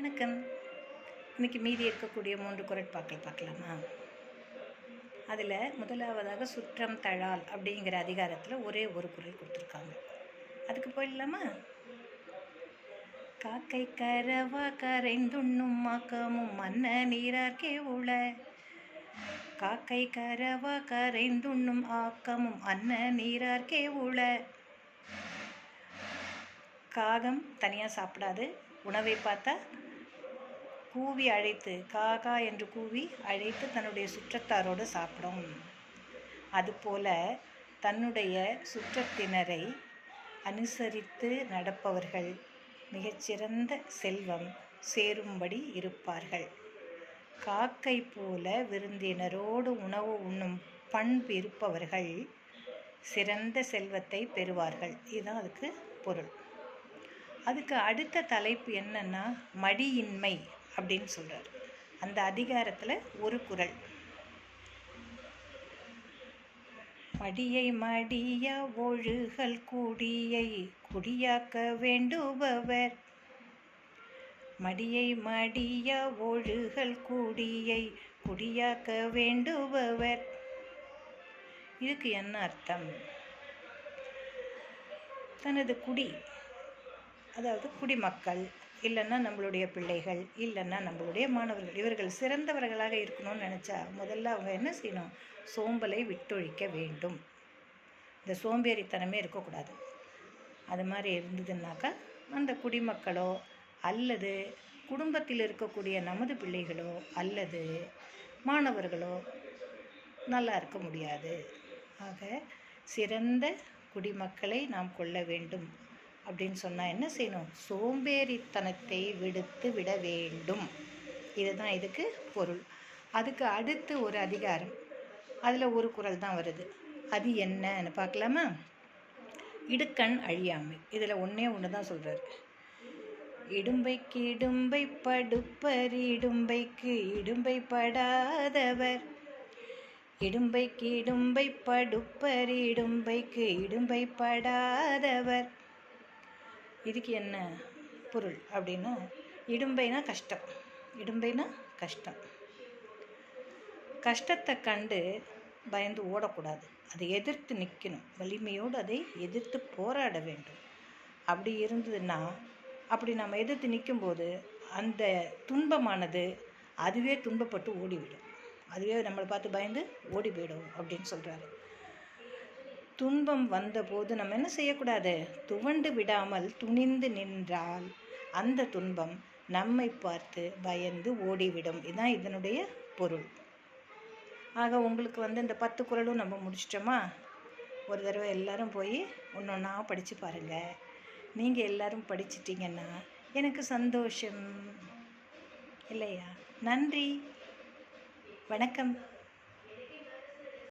வணக்கம். இன்னைக்கு மீதி இருக்கக்கூடிய 3 குறட்பாக்கள் பார்க்கலாமா? அதில் முதலாவதாக சுற்றம் தழால் அப்படிங்கிற அதிகாரத்தில் ஒரே ஒரு குறள் கொடுத்துருக்காங்க. அதுக்கு போயிடலாமா? காக்கை கரவா கரைந்துண்ணும் மாக்கமும் மன்ன நீரார்க்கே உள. காக்கை கரவா கரைந்துண்ணும் ஆக்கமும் அன்ன நீரார்க்கே உள. காகம் தனியாக சாப்பிடாது. உணவை பார்த்தா கூவி அழைத்து, காக்கா என்று கூவி அழைத்து தன்னுடைய சுற்றத்தாரோடு சாப்பிடும். அதுபோல தன்னுடைய சுற்றத்தினரை அனுசரித்து நடப்பவர்கள் மிகச்சிறந்த செல்வம் சேரும்படி இருப்பார்கள். காக்கை போல விருந்தினரோடு உணவு உண்ணும் பண்பு இருப்பவர்கள் சிறந்த செல்வத்தை பெறுவார்கள். இதுதான் அதுக்கு பொருள். அதுக்கு அடுத்த தலைப்பு என்னன்னா மடியின்மை அப்படின்னு சொல்றார். அந்த அதிகாரத்தில் ஒரு குறள், மடியை மடிய ஒழுகல் குடியை குடியாக்க வேண்டுபவர். மடியை மடிய ஒழுகல் குடியை குடியாக்க வேண்டுபவர். இதுக்கு என்ன அர்த்தம்? தனது குடி, அதாவது குடிமக்கள், இல்லைன்னா நம்மளுடைய பிள்ளைகள், இல்லைன்னா நம்மளுடைய மாணவர்கள், இவர்கள் சிறந்தவர்களாக இருக்கணும்னு நினச்சா முதல்ல அவங்க என்ன செய்யணும்? சோம்பலை விட்டொழிக்க வேண்டும். இந்த சோம்பேறித்தனமே இருக்கக்கூடாது. அது மாதிரி இருந்ததுன்னாக்கா அந்த குடிமக்களோ அல்லது குடும்பத்தில் இருக்கக்கூடிய நமது பிள்ளைகளோ அல்லது மாணவர்களோ நல்லா இருக்க முடியாது. ஆக சிறந்த குடிமக்களை நாம் கொள்ள வேண்டும் அப்படின்னு சொன்னால் என்ன செய்யணும்? சோம்பேறித்தனத்தை விடுத்து விட வேண்டும். இதுதான் இதுக்கு பொருள். அதுக்கு அடுத்து ஒரு அதிகாரம், அதில் ஒரு குறள் தான் வருது. அது என்னன்னு பார்க்கலாமா? இடுக்கண் அழியாமை. இதில் ஒன்றே தான் சொல்கிறார். இடும்பைக்கு இடும்பை படுப்பர் இடும்பைக்கு இடும்பை படாதவர். இடும்பைக்கு இடும்பை படுப்பர் இடும்பைக்கு இடும்பை படாதவர். இதுக்கு என்ன பொருள் அப்படின்னா, இடும்பைனா கஷ்டம், இடும்பைனா கஷ்டம். கஷ்டத்தை கண்டு பயந்து ஓடக்கூடாது, அதை எதிர்த்து நிற்கணும். வலிமையோடு அதை எதிர்த்து போராட வேண்டும். அப்படி இருந்ததுன்னா, அப்படி நம்ம எதிர்த்து நிற்கும்போது அந்த துன்பமானது அதுவே துன்பப்பட்டு ஓடிவிடும். அதுவே நம்மளை பார்த்து பயந்து ஓடி போயிடும் அப்படின்னு சொல்கிறாரு. துன்பம் வந்தபோது நம்ம என்ன செய்யக்கூடாது? துவண்டு விடாமல் துணிந்து நின்றால் அந்த துன்பம் நம்மை பார்த்து பயந்து ஓடிவிடும். இதுதான் இதனுடைய பொருள். ஆக உங்களுக்கு இந்த 10 குறளும் நம்ம முடிச்சிட்டோமா? ஒரு தடவை எல்லாரும் போய் ஒன்றொன்னா படித்து பாருங்கள். நீங்கள் எல்லாரும் படிச்சிட்டிங்கன்னா எனக்கு சந்தோஷம் இல்லையா? நன்றி, வணக்கம்.